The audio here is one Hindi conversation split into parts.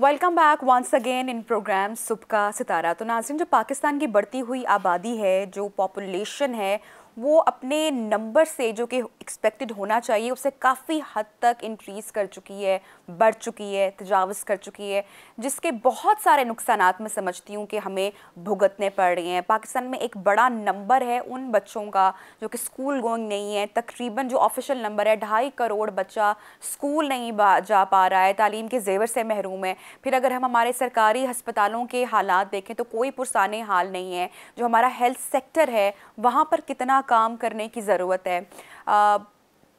Welcome back once again in programme सुबह का सितारा। तो नाज़रीन, जो पाकिस्तान की बढ़ती हुई आबादी है, जो पॉपुलेशन है, वो अपने नंबर से जो कि एक्सपेक्टेड होना चाहिए उससे काफ़ी हद तक इंक्रीज़ कर चुकी है, बढ़ चुकी है, तजावज़ कर चुकी है, जिसके बहुत सारे नुकसानात मैं समझती हूँ कि हमें भुगतने पड़ रहे हैं। पाकिस्तान में एक बड़ा नंबर है उन बच्चों का जो कि स्कूल गोइंग नहीं है। तकरीबन जो ऑफिशियल नंबर है 2.5 करोड़ बच्चा स्कूल नहीं जा पा रहा है, तालीम के जेवर से महरूम है। फिर अगर हम हमारे सरकारी अस्पतालों के हालात देखें तो कोई पुरसाने हाल नहीं है। जो हमारा हेल्थ सेक्टर है वहाँ पर कितना काम करने की ज़रूरत है।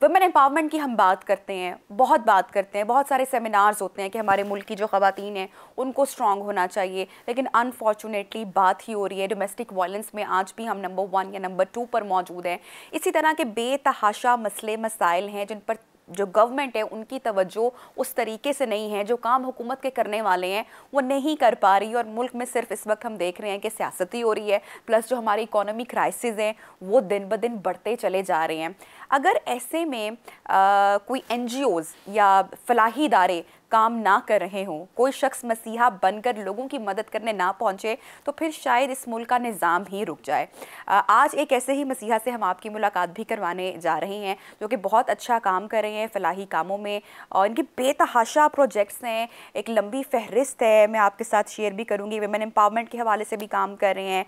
वुमेन एम्पावरमेंट की हम बात करते हैं, बहुत बात करते हैं, बहुत सारे सेमिनार्स होते हैं कि हमारे मुल्क की जो ख़वातीन हैं उनको स्ट्रॉन्ग होना चाहिए, लेकिन अनफॉर्चुनेटली बात ही हो रही है डोमेस्टिक वायलेंस में आज भी हम नंबर 1 या नंबर 2 पर मौजूद हैं। इसी तरह के बेतहाशा मसले मसाइल हैं जिन पर जो गवर्नमेंट है उनकी तवज्जो उस तरीके से नहीं है। जो काम हुकूमत के करने वाले हैं वो नहीं कर पा रही, और मुल्क में सिर्फ इस वक्त हम देख रहे हैं कि सियासती हो रही है, प्लस जो हमारी इकोनॉमी क्राइसिस हैं वो दिन ब दिन बढ़ते चले जा रहे हैं। अगर ऐसे में कोई NGOs या फलाही इदारे काम ना कर रहे हों, कोई शख्स मसीहा बनकर लोगों की मदद करने ना पहुँचे, तो फिर शायद इस मुल्क का निज़ाम ही रुक जाए। आज एक ऐसे ही मसीहा से हम आपकी मुलाकात भी करवाने जा रहे हैं जो कि बहुत अच्छा काम कर रहे हैं फलाही कामों में, और इनकी बेतहाशा प्रोजेक्ट्स हैं, एक लंबी फहरिस्त है, मैं आपके साथ शेयर भी करूँगी। वुमेन एम्पावरमेंट के हवाले से भी काम कर रहे हैं,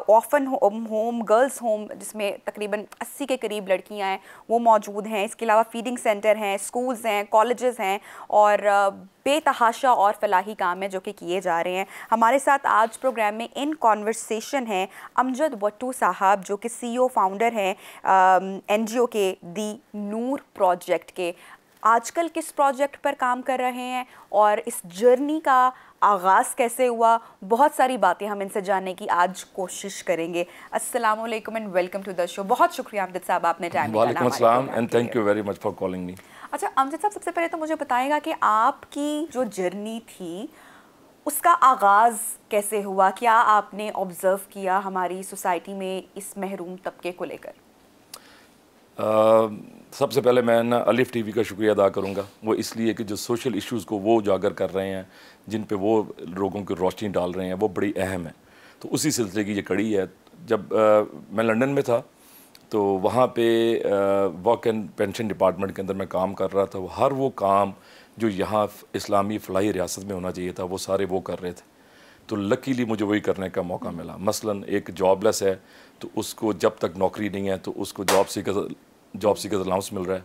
ऑर्फन होम, गर्ल्स होम जिसमें तकरीबन 80 के करीब लड़कियाँ हैं वो मौजूद हैं। इसके अलावा फीडिंग सेंटर हैं, स्कूल्स हैं, कॉलेजेस हैं, और बेतहाशा और फलाही काम है जो कि किए जा रहे हैं। हमारे साथ आज प्रोग्राम में इन कॉन्वर्सेशन हैं अमजद भट्टू साहब जो कि CEO फाउंडर हैं NGO के दी नूर प्रोजेक्ट के। आजकल किस प्रोजेक्ट पर काम कर रहे हैं और इस जर्नी का आगाज़ कैसे हुआ, बहुत सारी बातें हम इनसे जानने की आज कोशिश करेंगे। अस्सलाम वालेकुम and welcome to the show. बहुत शुक्रिया अमजद साहब, आपने टाइम निकाला। वालेकुम अस्सलाम and thank you very much for calling me. अच्छा अमजद साहब, सबसे पहले तो मुझे बताएगा कि आपकी जो जर्नी थी उसका आगाज़ कैसे हुआ? क्या आपने ऑब्ज़र्व किया हमारी सोसाइटी में इस महरूम तबके को लेकर? सबसे पहले मैं ना अलिफ TV का शुक्रिया अदा करूँगा, वो इसलिए कि जो सोशल इश्यूज़ को वो उजागर कर रहे हैं, जिन पे वो लोगों की रोशनी डाल रहे हैं, वो बड़ी अहम है। तो उसी सिलसिले की ये कड़ी है। जब मैं लंदन में था तो वहाँ पे वर्क एंड पेंशन डिपार्टमेंट के अंदर मैं काम कर रहा था। हर वो काम जो यहाँ इस्लामी फ़लाही रियासत में होना चाहिए था वो सारे वो कर रहे थे। तो लकीली मुझे वही करने का मौका मिला। मसलन एक जॉबलेस है तो उसको जब तक नौकरी नहीं है तो उसको जॉब सीकर अलाउंस मिल रहा है।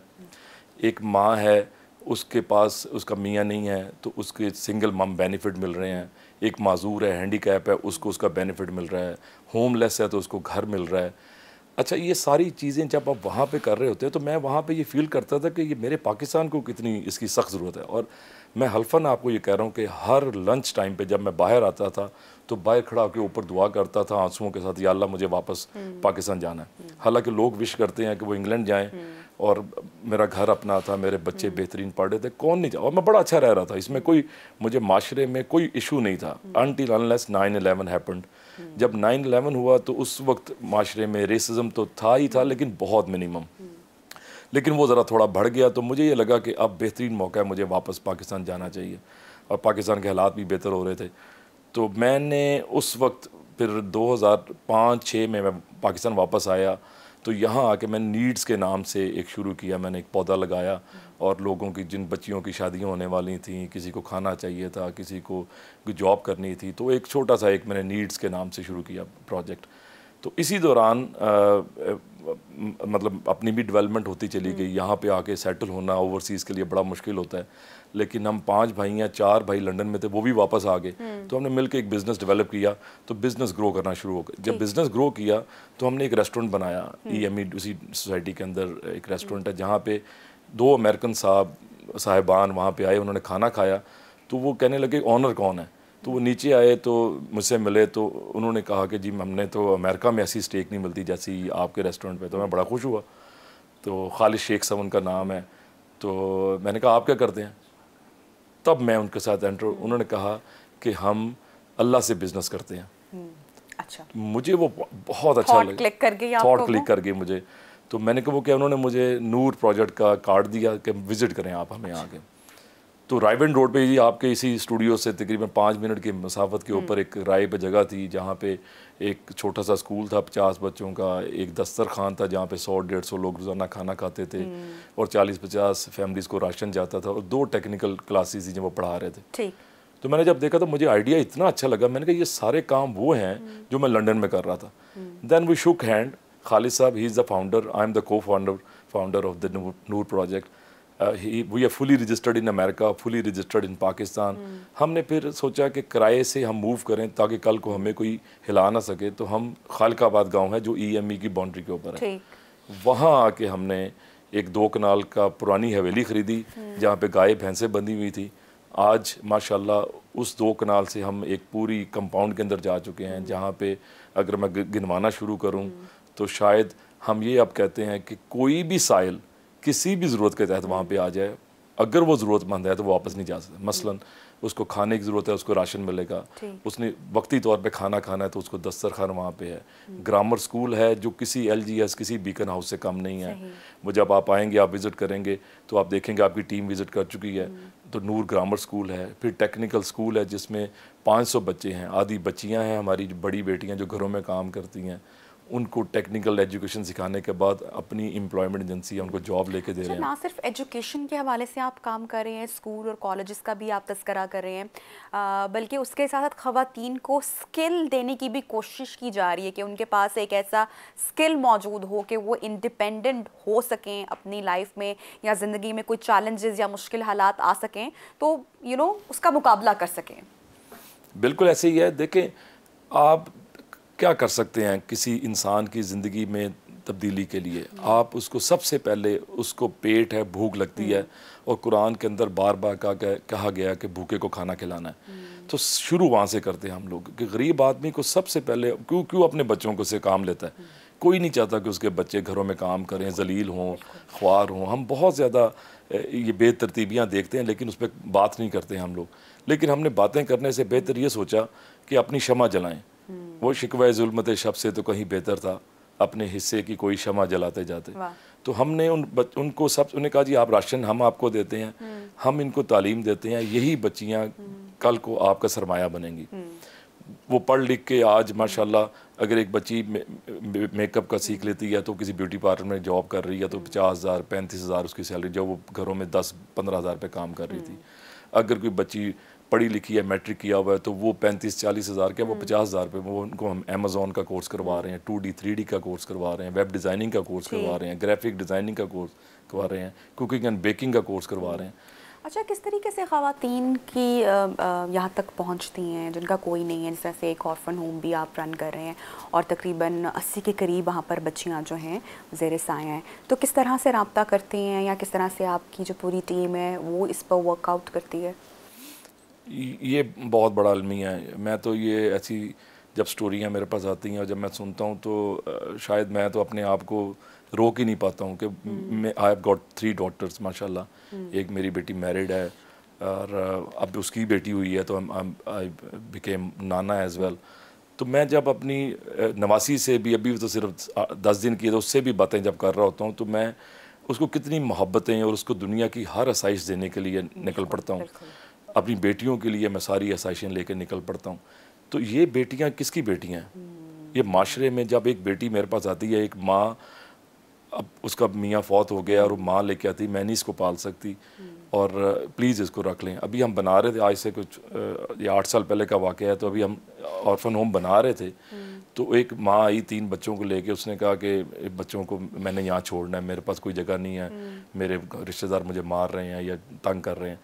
एक माँ है उसके पास उसका मियाँ नहीं है तो उसके सिंगल मम बेनिफिट मिल रहे हैं। एक माजूर है, हैंडीकैप है, उसको उसका बेनिफिट मिल रहा है। होमलेस है तो उसको घर मिल रहा है। अच्छा, ये सारी चीज़ें जब आप वहाँ पे कर रहे होते हैं तो मैं वहाँ पे ये फ़ील करता था कि ये मेरे पाकिस्तान को कितनी इसकी सख्त ज़रूरत है। और मैं हल्फन आपको ये कह रहा हूँ कि हर लंच टाइम पे जब मैं बाहर आता था तो बाहर खड़ा होकर ऊपर दुआ करता था आंसुओं के साथ, या अल्लाह मुझे वापस पाकिस्तान जाना है। हालांकि लोग विश करते हैं कि वो इंग्लैंड जाएं, और मेरा घर अपना था, मेरे बच्चे बेहतरीन पढ़ रहे थे, कौन नहीं जा, और मैं बड़ा अच्छा रह रहा था। इसमें कोई मुझे माशरे में कोई इशू नहीं था अनटिल अनलेस 9/11 हैपेंड। जब 9/11 हुआ तो उस वक्त माशरे में रेसिज्म तो था ही था, लेकिन बहुत मिनिमम। लेकिन वो ज़रा थोड़ा बढ़ गया तो मुझे ये लगा कि अब बेहतरीन मौका है, मुझे वापस पाकिस्तान जाना चाहिए, और पाकिस्तान के हालात भी बेहतर हो रहे थे। तो मैंने उस वक्त फिर 2005-06 में मैं पाकिस्तान वापस आया। तो यहाँ आके मैंने नीड्स के नाम से एक शुरू किया। मैंने एक पौधा लगाया और लोगों की, जिन बच्चियों की शादियाँ होने वाली थी, किसी को खाना चाहिए था, किसी को कोई जॉब करनी थी, तो एक छोटा सा एक मैंने नीड्स के नाम से शुरू किया प्रोजेक्ट। तो इसी दौरान मतलब अपनी भी डेवलपमेंट होती चली गई। यहाँ पे आके सेटल होना ओवरसीज़ के लिए बड़ा मुश्किल होता है, लेकिन हम 5 भाई हैं, 4 भाई लंदन में थे, वो भी वापस आ गए। तो हमने मिलकर एक बिज़नेस डेवलप किया, तो बिज़नेस ग्रो करना शुरू हो गया। जब बिज़नेस ग्रो किया तो हमने एक रेस्टोरेंट बनाया EME, उसी सोसाइटी के अंदर एक रेस्टोरेंट है जहाँ पे 2 अमेरिकन साहिबान वहाँ पे आए, उन्होंने खाना खाया तो वो कहने लगे ऑनर कौन है। तो वो नीचे आए तो मुझसे मिले, तो उन्होंने कहा कि जी हमने तो अमेरिका में ऐसी स्टेक नहीं मिलती जैसी आपके रेस्टोरेंट पे। तो मैं बड़ा खुश हुआ। तो खालिद शेख साहब उनका नाम है। तो मैंने कहा आप क्या करते हैं? तब मैं उनके साथ एंटर, उन्होंने कहा कि हम अल्लाह से बिज़नेस करते हैं। अच्छा, मुझे वो बहुत अच्छा लगा, क्लिक कर गई, थॉट क्लिक कर गई मुझे। तो मैंने कहा वो क्या, उन्होंने मुझे नूर प्रोजेक्ट का कार्ड दिया कि विज़िट करें आप हमें आगे। तो रायबंद रोड पे जी आपके इसी स्टूडियो से तकरीबन 5 मिनट की मसाफत के ऊपर एक राय पे जगह थी जहाँ पे एक छोटा सा स्कूल था 50 बच्चों का, एक दस्तरखान था जहाँ पे 100-150 लोग रोज़ाना खाना खाते थे और 40-50 फैमिलीज़ को राशन जाता था, और 2 टेक्निकल क्लासेस थी जब वो पढ़ा रहे थे। ठीक। तो मैंने जब देखा तो मुझे आइडिया इतना अच्छा लगा, मैंने कहा ये सारे काम वो हैं जो मैं लंदन में कर रहा था। Then we shook hand, Khalid sahab he is the founder, I am the founder of the Noor project. We are fully registered in America, fully registered in Pakistan. हमने फिर सोचा कि किराए से हम मूव करें ताकि कल को हमें कोई हिला ना सके, तो हम खालिकाबाद गांव है जो EME की बाउंड्री के ऊपर है, वहाँ आके हमने एक 2 कनाल का पुरानी हवेली ख़रीदी जहाँ पे गाय भैंसें बंधी हुई थी। आज माशाल्लाह उस 2 कनाल से हम एक पूरी कंपाउंड के अंदर जा चुके हैं जहाँ पे अगर मैं गिनवाना शुरू करूँ तो शायद हम ये अब कहते हैं कि कोई भी साइल किसी भी ज़रूरत के तहत वहाँ पे आ जाए, अगर वो ज़रूरतमंद है तो वो वापस नहीं जा सकता। मसलन उसको खाने की ज़रूरत है, उसको राशन मिलेगा, उसने वक्ती तौर पे खाना खाना है तो उसको दस्तरखान वहाँ पे है। ग्रामर स्कूल है जो किसी LGS किसी बीकन हाउस से कम नहीं है। वो जब आप आएंगे, आप विज़िट करेंगे तो आप देखेंगे आपकी टीम विज़िट कर चुकी है। तो नूर ग्रामर स्कूल है, फिर टेक्निकल स्कूल है जिसमें 500 बच्चे हैं, आधी बच्चियाँ हैं हमारी बड़ी बेटियाँ जो घरों में काम करती हैं, उनको टेक्निकल एजुकेशन सिखाने के बाद अपनी एम्प्लॉयमेंट एजेंसी उनको जॉब लेके दे रहे हैं। ना सिर्फ एजुकेशन के हवाले से आप काम कर रहे हैं, स्कूल और कॉलेजेस का भी आप तस्करा कर रहे हैं, बल्कि उसके साथ साथ ख़वातीन को स्किल देने की भी कोशिश की जा रही है कि उनके पास एक ऐसा स्किल मौजूद हो कि वो इंडिपेंडेंट हो सकें अपनी लाइफ में, या ज़िंदगी में कोई चैलेंजेस या मुश्किल हालात आ सकें तो उसका मुकाबला कर सकें। बिल्कुल ऐसे ही है। देखें, आप क्या कर सकते हैं किसी इंसान की ज़िंदगी में तब्दीली के लिए? आप उसको सबसे पहले, उसको पेट है, भूख लगती है, और कुरान के अंदर बार बार कहा गया कि भूखे को खाना खिलाना है। तो शुरू वहाँ से करते हैं हम लोग कि गरीब आदमी को सबसे पहले क्यों अपने बच्चों को से काम लेता है? कोई नहीं चाहता कि उसके बच्चे घरों में काम करें, जलील हों, ख्वार हों। हम बहुत ज़्यादा ये बेतरतीबियाँ देखते हैं लेकिन उस पर बात नहीं करते हैं हम लोग। लेकिन हमने बातें करने से बेहतर ये सोचा कि अपनी शमा जलाएं। वो शिकवा ज़ुल्मत शब से तो कहीं बेहतर था, अपने हिस्से की कोई शमा जलाते जाते। तो हमने उनको उन्हें कहा जी आप राशन हम आपको देते हैं, हम इनको तालीम देते हैं, यही बच्चियाँ कल को आपका सरमाया बनेंगी। वो पढ़ लिख के आज माशाल्लाह अगर एक बच्ची मेकअप का सीख लेती है तो किसी ब्यूटी पार्लर में जॉब कर रही है तो 50,000 35,000 उसकी सैलरी, जब वो घरों में 10-15 हज़ार पे काम कर रही थी। अगर कोई बच्ची पढ़ी लिखी है, मैट्रिक किया हुआ है, तो वो 35-40 हज़ार के, वो 50 हज़ार पे वो उनको हम अमेज़ॉन का कोर्स करवा रहे हैं, 2D 3D का कोर्स करवा रहे हैं, वेब डिज़ाइनिंग का कोर्स करवा रहे हैं, ग्राफिक डिज़ाइनिंग का कोर्स करवा रहे हैं, कुकिंग एंड बेकिंग का कोर्स करवा रहे हैं। अच्छा, किस तरीके से ख़वातीन की यहाँ तक पहुँचती हैं जिनका कोई नहीं है? जिस तरह से एक ऑर्फन होम भी आप रन कर रहे हैं और तकरीबन 80 के करीब वहाँ पर बच्चियाँ जो हैं ज़ेर साया हैं, तो किस तरह से रब्ता करती हैं या किस तरह से आपकी जो पूरी टीम है वो इस पर वर्कआउट करती है? ये बहुत बड़ा अलमिया है। मैं तो ये ऐसी जब स्टोरियाँ मेरे पास आती हैं और जब मैं सुनता हूँ तो शायद मैं तो अपने आप को रोक ही नहीं पाता हूँ कि मैं आई हैव गॉट 3 डॉटर्स माशाल्लाह। एक मेरी बेटी मैरिड है और अब उसकी बेटी हुई है, तो I became Nana as well. तो मैं जब अपनी नवासी से भी, अभी तो सिर्फ 10 दिन की है, तो उससे भी बातें जब कर रहा होता हूँ तो मैं उसको कितनी मोहब्बतें और उसको दुनिया की हर आसाइश देने के लिए निकल पड़ता हूँ। अपनी बेटियों के लिए मैं सारी आसाइशें लेकर निकल पड़ता हूँ। तो ये बेटियाँ किसकी बेटियाँ हैं? ये माशरे में जब एक बेटी मेरे पास आती है, एक माँ, अब उसका मियाँ फौत हो गया और वो माँ लेके आती, मैं नहीं इसको पाल सकती और प्लीज़ इसको रख लें। अभी हम बना रहे थे, आज से कुछ ये 8 साल पहले का वाक़या है, तो अभी हम ऑर्फन होम बना रहे थे। तो एक माँ आई 3 बच्चों को लेके, उसने कहा कि बच्चों को मैंने यहाँ छोड़ना है, मेरे पास कोई जगह नहीं है, मेरे रिश्तेदार मुझे मार रहे हैं या तंग कर रहे हैं।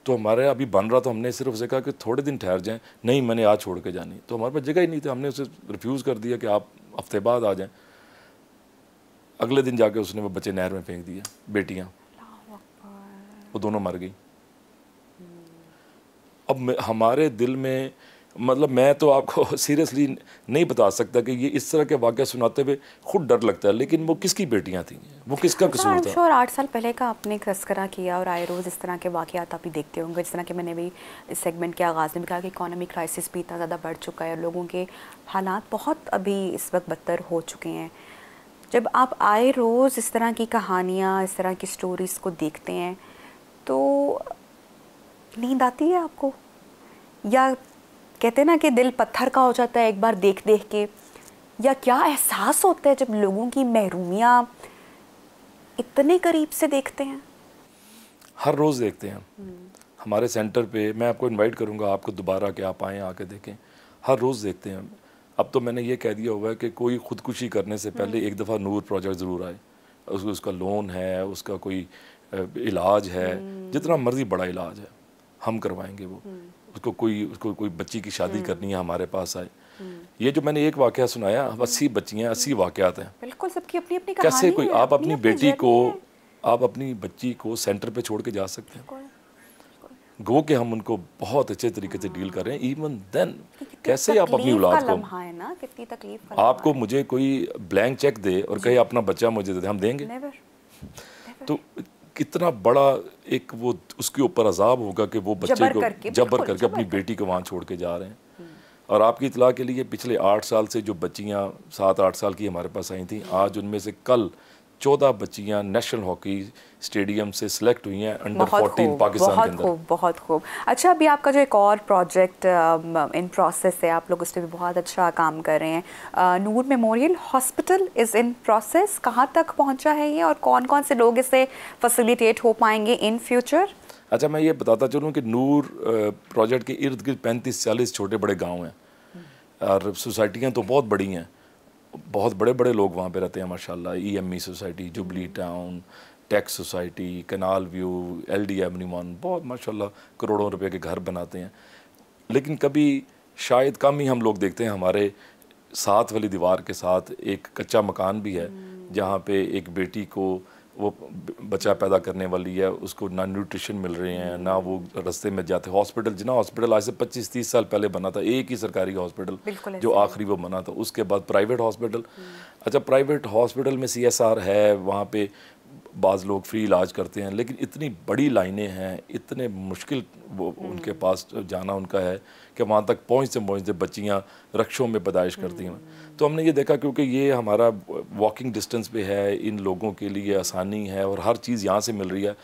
तो हमारे अभी बन रहा, तो हमने सिर्फ उसे कहा कि थोड़े दिन ठहर जाएं। नहीं, मैंने आज छोड़ के जानी। तो हमारे पास जगह ही नहीं थी, हमने उसे रिफ्यूज़ कर दिया कि आप हफ्ते बाद आ जाएं। अगले दिन जाके उसने वो बच्चे नहर में फेंक दिए, बेटियां, वो दोनों मर गई। अब हमारे दिल में, मतलब मैं तो आपको सीरियसली नहीं बता सकता कि ये इस तरह के वाक़या सुनाते हुए खुद डर लगता है, लेकिन वो किसकी बेटियां थी, वो किसका कसूर था? श्योर 8 साल पहले का आपने तस्करा किया और आए रोज़ इस तरह के वाक़यात आप भी देखते होंगे। जिस तरह के मैंने भी इस सेगमेंट के आगाज़ में भी कहा कि इकोनॉमिक क्राइसिस भी इतना ज़्यादा बढ़ चुका है और लोगों के हालात बहुत अभी इस वक्त बदतर हो चुके हैं। जब आप आए रोज़ इस तरह की कहानियाँ, इस तरह की स्टोरीज़ को देखते हैं, तो नींद आती है आपको, या कहते हैं ना कि दिल पत्थर का हो जाता है एक बार देख देख के, या क्या एहसास होता है जब लोगों की महरूमियाँ इतने करीब से देखते हैं? हर रोज़ देखते हैं हमारे सेंटर पे। मैं आपको इनवाइट करूंगा आपको दोबारा कि आप आएँ, आके देखें। हर रोज़ देखते हैं। अब तो मैंने ये कह दिया हुआ है कि कोई ख़ुदकुशी करने से पहले एक दफ़ा नूर प्रोजेक्ट ज़रूर आए। उसका लोन है, उसका कोई इलाज है, जितना मर्ज़ी बड़ा इलाज है हम करवाएंगे वो। उसको कोई बच्ची की शादी करनी है, हमारे पास आए। ये जो मैंने एक वाक़या सुनाया, 80 बच्चियाँ, 80 वाक़यात हैं। बिल्कुल, सबकी अपनी अपनी कहानी कैसे कोई है, आप अपनी बेटी को, है। आप अपनी बच्ची को सेंटर पे छोड़ के जा सकते हैं? गो के हम उनको बहुत अच्छे तरीके से डील कर रहे हैं। इवन देन कैसे आप अपनी औलाद को, है ना, कितनी तकलीफ का आपको मुझे कोई ब्लैंक चेक दे और कहे अपना बच्चा मुझे दे दे, हम देंगे? तो कितना बड़ा एक वो उसके ऊपर अजाब होगा कि वो बच्चे को जबर करके अपनी बेटी को वहाँ छोड़ के जा रहे हैं। और आपकी इतला के लिए पिछले 8 साल से जो बच्चियाँ 7-8 साल की हमारे पास आई थी, आज उनमें से कल 14 बच्चियाँ नेशनल हॉकी स्टेडियम से सिलेक्ट हुई हैं अंडर 14 पाकिस्तान के अंदर। बहुत खूब। अच्छा, अभी आपका जो एक और प्रोजेक्ट इन प्रोसेस है, आप लोग उस पर भी बहुत अच्छा काम कर रहे हैं। Noor memorial hospital is in process, कहाँ तक पहुँचा है ये, और कौन कौन से लोग इसे फैसिलिटेट हो पाएंगे इन फ्यूचर? अच्छा, मैं ये बताता चलूँ कि नूर प्रोजेक्ट के इर्द गिर्द 35-40 छोटे बड़े गाँव हैं और सोसाइटियाँ तो बहुत बड़ी हैं। बहुत बड़े बड़े लोग वहाँ पे रहते हैं माशाल्लाह। EME सोसाइटी, जुबली टाउन, टेक्स society, canal view, LD avenue 1, बहुत माशाल्लाह करोड़ों रुपए के घर बनाते हैं। लेकिन कभी शायद कम ही हम लोग देखते हैं। हमारे साथ वाली दीवार के साथ एक कच्चा मकान भी है जहाँ पे एक बेटी को वो बच्चा पैदा करने वाली है, उसको ना न्यूट्रिशन मिल रहे हैं, ना वो रास्ते में जाते। हॉस्पिटल, जिना हॉस्पिटल आज से 25-30 साल पहले बना था, एक ही सरकारी हॉस्पिटल जो आखिरी वो बना था, उसके बाद प्राइवेट हॉस्पिटल। अच्छा, प्राइवेट हॉस्पिटल में CSR है, वहाँ पे बाज़ लोग फ्री इलाज करते हैं, लेकिन इतनी बड़ी लाइनें हैं, इतने मुश्किल वो उनके पास जाना उनका है कि वहाँ तक पहुँचते बच्चियाँ रक्षों में पैदाइश करती हैं। तो हमने ये देखा क्योंकि ये हमारा वॉकिंग डिस्टेंस पे है, इन लोगों के लिए आसानी है और हर चीज़ यहाँ से मिल रही है।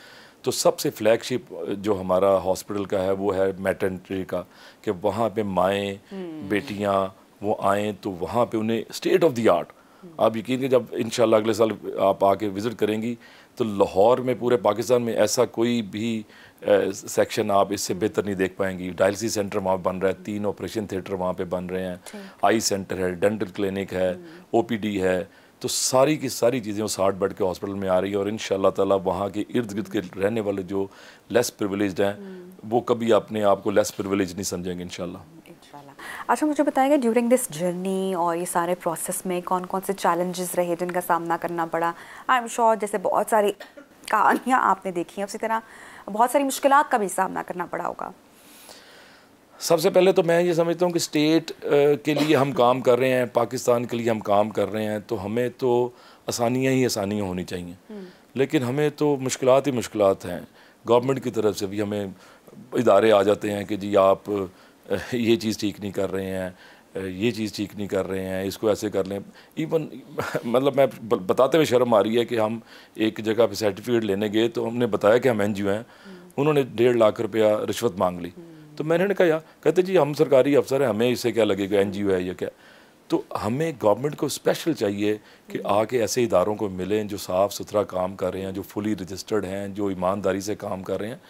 तो सबसे फ्लैगशिप जो हमारा हॉस्पिटल का है वो है मैटरनिटी का, कि वहाँ पे माएँ बेटियाँ वो आएँ तो वहाँ पे उन्हें स्टेट ऑफ द आर्ट, आप यकीन कीजिए जब इंशाल्लाह अगले साल आप आके विज़िट करेंगी तो लाहौर में, पूरे पाकिस्तान में ऐसा कोई भी सेक्शन आप इससे बेहतर नहीं देख पाएंगी। डायलिसिस सेंटर वहाँ बन रहा है, 3 ऑपरेशन थिएटर वहाँ पे बन रहे हैं, आई सेंटर है, डेंटल क्लिनिक है, OPD है। तो सारी की सारी चीज़ें वो 60 बेड के हॉस्पिटल में आ रही है और इंशाल्लाह ताला वहाँ के इर्द गिर्द के रहने वाले जो लेस प्रिविलेज्ड हैं वो कभी अपने आप को लेस प्रिविलेज नहीं समझेंगे इंशाल्लाह। अच्छा, मुझे बताएगा ड्यूरिंग दिस जर्नी और ये सारे प्रोसेस में कौन कौन से चैलेंजेस रहे जिनका सामना करना पड़ा? आई एम श्योर जैसे बहुत सारी कहानियाँ आपने देखी हैं, उसी तरह बहुत सारी मुश्किलात का भी सामना करना पड़ा होगा। सबसे पहले तो मैं ये समझता हूँ कि स्टेट के लिए हम काम कर रहे हैं, पाकिस्तान के लिए हम काम कर रहे हैं, तो हमें तो आसानियाँ ही आसानियाँ होनी चाहिए, लेकिन हमें तो मुश्किलात ही मुश्किलात हैं। गवर्नमेंट की तरफ से भी हमें इदारे आ जाते हैं कि जी आप ये चीज़ ठीक नहीं कर रहे हैं, ये चीज़ ठीक नहीं कर रहे हैं, इसको ऐसे कर लें। इवन मतलब मैं बताते हुए शर्म आ रही है कि हम एक जगह पे सर्टिफिकेट लेने गए तो हमने बताया कि हम NGO हैं, उन्होंने 1.5 लाख रुपया रिश्वत मांग ली। तो मैंने कहा यार, कहते जी हम सरकारी अफसर हैं, हमें इससे क्या लगेगा, NGO है या क्या। तो हमें गवर्नमेंट को स्पेशल चाहिए कि आके ऐसे इदारों को मिलें जो साफ़ सुथरा काम कर रहे हैं, जो फुली रजिस्टर्ड हैं, जो ईमानदारी से काम कर रहे हैं,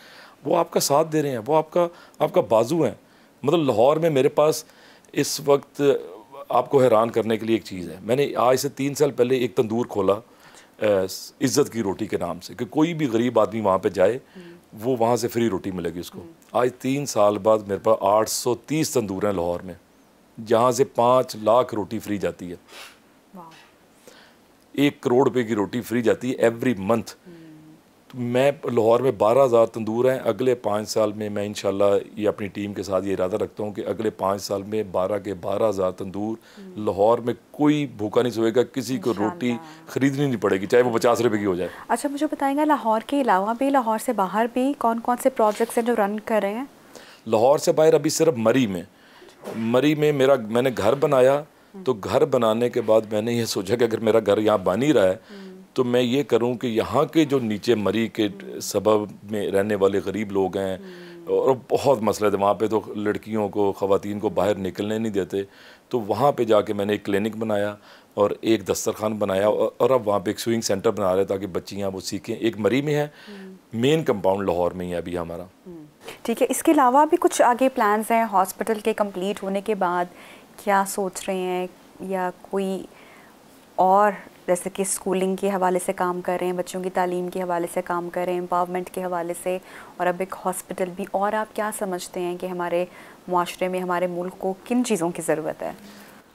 वो आपका साथ दे रहे हैं, वो आपका बाजू हैं। मतलब लाहौर में मेरे पास इस वक्त आपको हैरान करने के लिए एक चीज़ है, मैंने आज से 3 साल पहले एक तंदूर खोला इज़्ज़त की रोटी के नाम से, कि कोई भी गरीब आदमी वहाँ पे जाए वो वहाँ से फ्री रोटी मिलेगी उसको। आज 3 साल बाद मेरे पास 830 तंदूर हैं लाहौर में, जहाँ से 5 लाख रोटी फ्री जाती है। 1 करोड़ रुपए की रोटी फ्री जाती है एवरी मंथ। तो मैं लाहौर में 12,000 तंदूर हैं। अगले 5 साल में मैं इंशाल्लाह ये अपनी टीम के साथ ये इरादा रखता हूँ कि अगले 5 साल में 12 के 12,000 तंदूर लाहौर में कोई भूखा नहीं सोएगा, किसी को रोटी ख़रीदनी नहीं पड़ेगी, चाहे वो 50 रुपए की हो जाए। अच्छा, मुझे बताएंगे लाहौर के अलावा भी, लाहौर से बाहर भी कौन कौन से प्रोजेक्ट्स हैं जो रन कर रहे हैं? लाहौर से बाहर अभी सिर्फ मरी में मैंने घर बनाया। तो घर बनाने के बाद मैंने ये सोचा कि अगर मेरा घर यहाँ बन ही रहा है तो मैं ये करूं कि यहाँ के जो नीचे मरी के सबब में रहने वाले गरीब लोग हैं, और बहुत मसले थे वहाँ पे, तो लड़कियों को, ख़वातीन को बाहर निकलने नहीं देते। तो वहाँ पे जाके मैंने एक क्लिनिक बनाया और एक दस्तरखान बनाया, और अब वहाँ पे एक स्विंग सेंटर बना रहे ताकि बच्चियाँ वो सीखें। एक मरी में है, मेन कंपाउंड लाहौर में ही है अभी हमारा। ठीक है, इसके अलावा भी कुछ आगे प्लान्स हैं हॉस्पिटल के कंप्लीट होने के बाद, क्या सोच रहे हैं? या कोई और, जैसे कि स्कूलिंग के हवाले से काम कर रहे हैं, बच्चों की तालीम के हवाले से काम कर रहे हैं, एम्पावरमेंट के हवाले से, और अब एक हॉस्पिटल भी, और आप क्या समझते हैं कि हमारे मुआशरे में, हमारे मुल्क को किन चीज़ों की ज़रूरत है?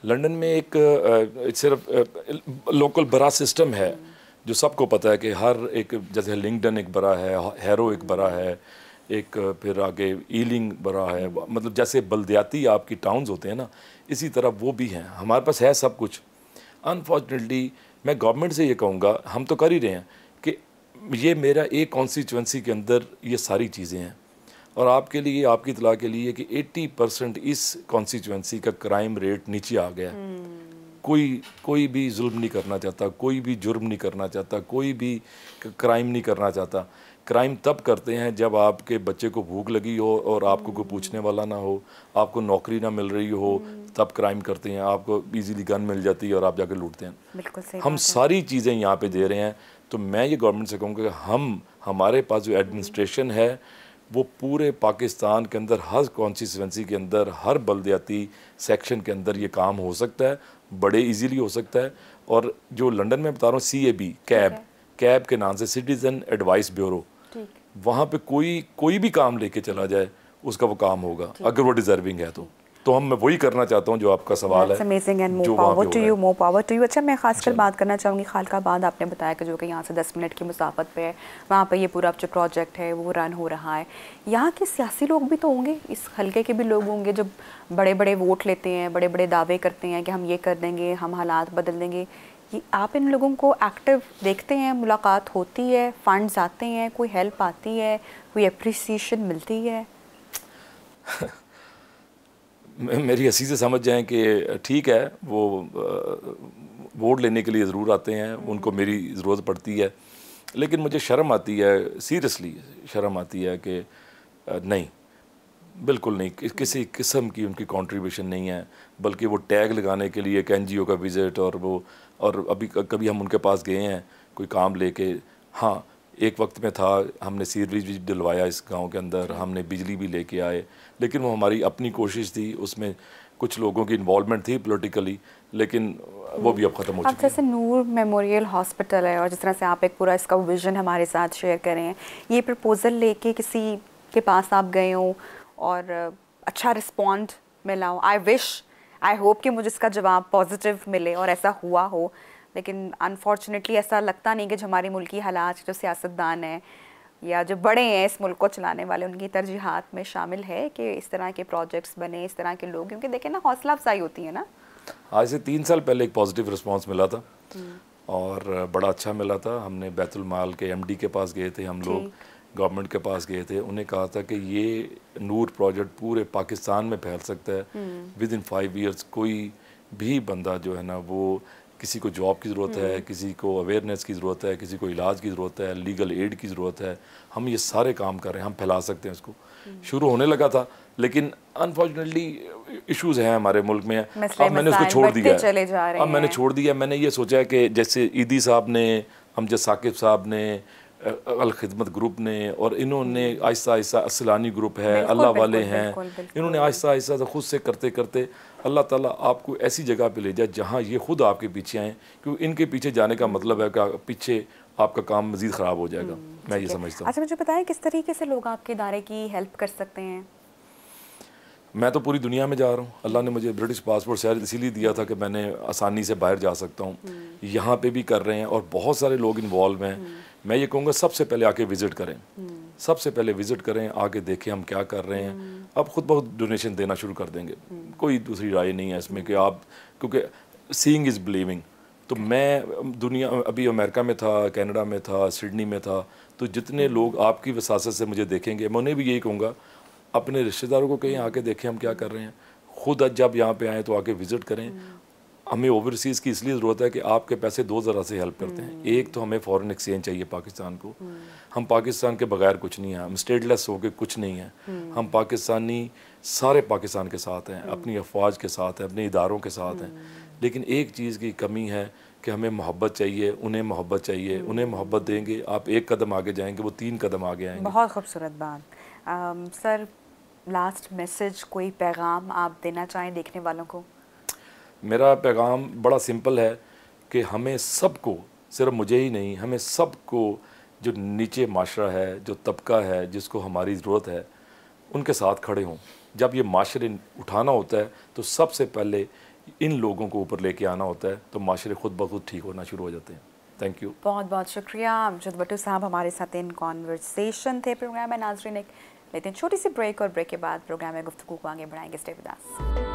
लंदन में एक सिर्फ लोकल बड़ा सिस्टम है जो सबको पता है कि हर एक, जैसे लिंकडन एक बड़ा है, हैरो एक बड़ा है, एक फिर आगे ईलिंग बड़ा है, मतलब जैसे बल्दियाती आपकी टाउन्स होते हैं ना, इसी तरह वो भी हैं। हमारे पास है सब कुछ। अनफॉर्चुनेटली मैं गवर्नमेंट से ये कहूँगा, हम तो कर ही रहे हैं कि ये मेरा एक कॉन्स्टिट्यूंसी के अंदर ये सारी चीज़ें हैं, और आपके लिए, आपकी इतला के लिए कि 80% इस कॉन्स्टिट्यूंसी का क्राइम रेट नीचे आ गया है। कोई भी जुल्म नहीं करना चाहता, कोई भी जुर्म नहीं करना चाहता, कोई भी क्राइम नहीं करना चाहता। क्राइम तब करते हैं जब आपके बच्चे को भूख लगी हो और आपको कोई पूछने वाला ना हो, आपको नौकरी ना मिल रही हो, तब क्राइम करते हैं। आपको इजीली गन मिल जाती है और आप जाके लूटते हैं। बिल्कुल सही हम सारी चीज़ें यहाँ पे दे रहे हैं। तो मैं ये गवर्नमेंट से कहूँगा कि हमारे पास जो एडमिनिस्ट्रेशन है वो पूरे पाकिस्तान के अंदर, हर कॉन्स्टिट्यूंसी के अंदर, हर बल्दियाती सेक्शन के अंदर ये काम हो सकता है, बड़े इजीली हो सकता है। और जो लंदन में बता रहा हूँ, CAB, कैब के नाम से, सिटीज़न एडवाइस ब्यूरो, वहाँ पे कोई भी काम लेके चला जाए उसका वो काम होगा, अगर वो डिजर्विंग है तो हम, मैं वही करना चाहता हूँ जो आपका सवाल है। Amazing and more power to you, more power to you. अच्छा, मैं खासकर बात करना चाहूँगी खालकाबाद, आपने बताया कि जो कि यहाँ से 10 मिनट की मुसाफत पे है, वहाँ पे ये पूरा जो प्रोजेक्ट है वो रन हो रहा है। यहाँ के सियासी लोग भी तो होंगे, इस हल्के के भी लोग होंगे जो बड़े बड़े वोट लेते हैं, बड़े बड़े दावे करते हैं कि हम ये कर देंगे, हम हालात बदल देंगे। ये आप इन लोगों को एक्टिव देखते हैं? मुलाकात होती है, फंड्स आते हैं, कोई हेल्प आती है, कोई अप्रिसिएशन मिलती है? मेरी हंसी से समझ जाएं कि ठीक है, वो वोट लेने के लिए ज़रूर आते हैं, उनको मेरी ज़रूरत पड़ती है, लेकिन मुझे शर्म आती है, सीरियसली शर्म आती है कि नहीं, बिल्कुल नहीं, किसी किस्म की उनकी कंट्रीब्यूशन नहीं है। बल्कि वो टैग लगाने के लिए एक NGO का विज़िट, और अभी कभी हम उनके पास गए हैं कोई काम लेके। हाँ, एक वक्त में था, हमने सीवरेज भी डलवाया इस गांव के अंदर, हमने बिजली भी लेके आए, लेकिन वो हमारी अपनी कोशिश थी, उसमें कुछ लोगों की इन्वॉल्वमेंट थी पॉलिटिकली, लेकिन वो भी अब ख़त्म हो चुकी है। जैसे नूर मेमोरियल हॉस्पिटल है, और जिस तरह से आप एक पूरा इसका विजन हमारे साथ शेयर कर रहे हैं, ये प्रपोज़ल लेके किसी के पास आप गए हो और अच्छा रिस्पॉन्ड मिला हो, आई होप कि मुझे इसका जवाब पॉजिटिव मिले और ऐसा हुआ हो, लेकिन अनफॉर्चुनेटली ऐसा लगता नहीं कि जो हमारी मुल्की हालात, जो सियासतदान हैं या जो बड़े हैं इस मुल्क को चलाने वाले, उनकी तरजीहात में शामिल है कि इस तरह के प्रोजेक्ट्स बने, इस तरह के लोग, क्योंकि देखें ना, हौसला अफजाई होती है ना। आज से 3 साल पहले एक पॉजिटिव रिस्पांस मिला था और बड़ा अच्छा मिला था। हमने बैतुल माल के MD के पास गए थे, हम लोग गवर्नमेंट के पास गए थे, उन्हें कहा था कि ये नूर प्रोजेक्ट पूरे पाकिस्तान में फैल सकता है विद इन 5 ईयर्स। कोई भी बंदा जो है ना, वो किसी को जॉब की ज़रूरत है, किसी को अवेयरनेस की ज़रूरत है, किसी को इलाज की ज़रूरत है, लीगल एड की ज़रूरत है, हम ये सारे काम कर रहे हैं, हम फैला सकते हैं इसको। शुरू होने लगा था, लेकिन अनफॉर्चुनेटली इश्यूज़ हैं हमारे मुल्क में। अब मैंने उसको छोड़ दिया है, अब मैंने छोड़ दिया। मैंने ये सोचा है कि जैसे ईदी साहब ने, अमजद साकिब साहब ने, अल खिदमत ग्रुप ने, और इन्होंने आहिस्ता आहिस्ता, असलानी ग्रुप है, अल्लाह वाले हैं, इन्होंने आहिस्ता आहिस्ता खुद से करते करते अल्लाह ताला आपको ऐसी जगह पे ले जाए जहाँ ये खुद आपके पीछे आएँ, क्योंकि इनके पीछे जाने का मतलब है कि पीछे आपका काम मज़ीद ख़राब हो जाएगा। मैं ये समझता हूँ। अच्छा, मुझे बताएं किस तरीके से लोग आपके इदारे की हेल्प कर सकते हैं? मैं तो पूरी दुनिया में जा रहा हूँ। अल्लाह ने मुझे ब्रिटिश पासपोर्ट शायद इसीलिए दिया था कि मैंने आसानी से बाहर जा सकता हूँ। यहाँ पे भी कर रहे हैं और बहुत सारे लोग इन्वॉल्व हैं। मैं ये कहूँगा सबसे पहले आके विज़िट करें, सबसे पहले विज़िट करें, आके देखें हम क्या कर रहे हैं। अब खुद बहुत डोनेशन देना शुरू कर देंगे, कोई दूसरी राय नहीं है इसमें कि आप, क्योंकि सीइंग इज़ बिलीविंग। तो मैं दुनिया, अभी अमेरिका में था, कनाडा में था, सिडनी में था, तो जितने लोग आपकी वसासत से मुझे देखेंगे, मैं उन्हें भी यही कहूँगा अपने रिश्तेदारों को कहीं आके देखें हम क्या कर रहे हैं। खुद जब यहाँ पे आएँ तो आके विज़िट करें, हमें ओवरसीज़ की इसलिए ज़रूरत है कि आपके पैसे दो ज़रा से हेल्प करते हैं। एक तो हमें फॉरेन एक्सचेंज चाहिए पाकिस्तान को। हम पाकिस्तान के बगैर कुछ नहीं हैं, हम स्टेटलेस होकर कुछ नहीं हैं। हम पाकिस्तानी सारे पाकिस्तान के साथ हैं, अपनी अफवाज के साथ हैं, अपने इदारों के साथ हैं। लेकिन एक चीज़ की कमी है कि हमें मोहब्बत चाहिए, उन्हें मोहब्बत चाहिए। उन्हें मोहब्बत देंगे, आप एक कदम आगे जाएंगे, वो 3 कदम आगे आएंगे। बहुत खूबसूरत बात। सर, लास्ट मैसेज, कोई पैगाम आप देना चाहें देखने वालों को? मेरा पैगाम बड़ा सिंपल है कि हमें सबको, सिर्फ मुझे ही नहीं, हमें सबको, जो नीचे माशरा है, जो तबका है जिसको हमारी ज़रूरत है, उनके साथ खड़े हों। जब ये माशरे उठाना होता है तो सबसे पहले इन लोगों को ऊपर लेके आना होता है, तो माशरे खुद ब खुद ठीक होना शुरू हो जाते हैं। Thank you. बहुत बहुत शुक्रिया अमजद भट्टू साहब, हमारे साथ इन कॉन्वर्सेशन थे प्रोग्राम में। नाज़रीन, एक लेते हैं छोटी सी ब्रेक, और ब्रेक के बाद प्रोग्राम में गुफ्तगू को आगे बढ़ाएंगे। Stay with us.